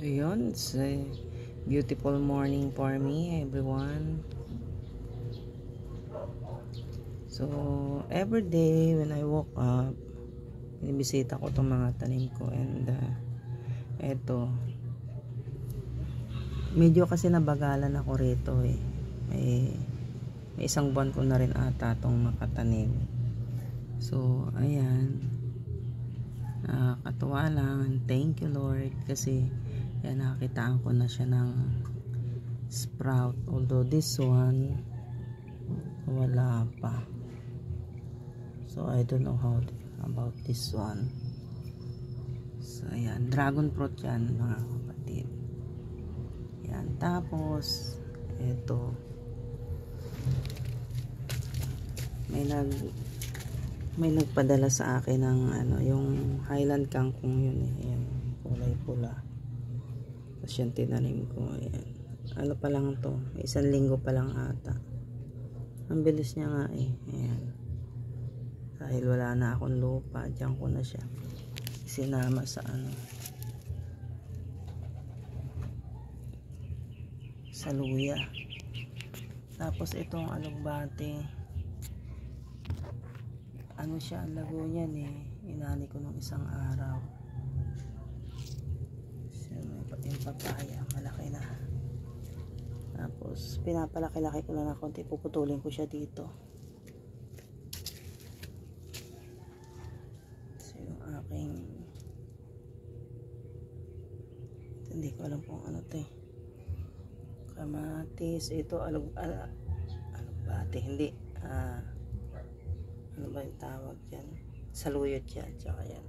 Ayun, it's a beautiful morning for me, everyone. So, every day when I woke up, binibisita ko itong mga tanim ko, and eto, medyo kasi nabagalan ako rito eh. May isang buwan ko na rin ata itong makatanim. So, ayan, katuwa lang, and thank you Lord, kasi yan, nakakitaan ko na siya ng sprout, although this one wala pa. So I don't know how about this one. So ayan, dragon fruit yan mga kapatid. Yan, tapos eto, may nagpadala sa akin ng yung Highland kangkong yun eh. Ayan, kulay pula. Tapos yung tinanim ko, ayan. Ano pa lang to, isang linggo pa lang ata. Ang bilis niya nga eh. Ayan. Dahil wala na akong lupa, diyan ko na siya sinama sa sa luya. Tapos itong alugbate, siya, ang lago niyan eh. Inani ko nung isang araw. Yung papaya, malaki na. Tapos pinapalaki-laki ko lang na konti, puputulin ko siya dito. So yung aking, hindi ko alam kung ano to eh. Kamatis, ito alugbate, hindi ano ba yung tawag dyan, saluyot yan, tsaka yan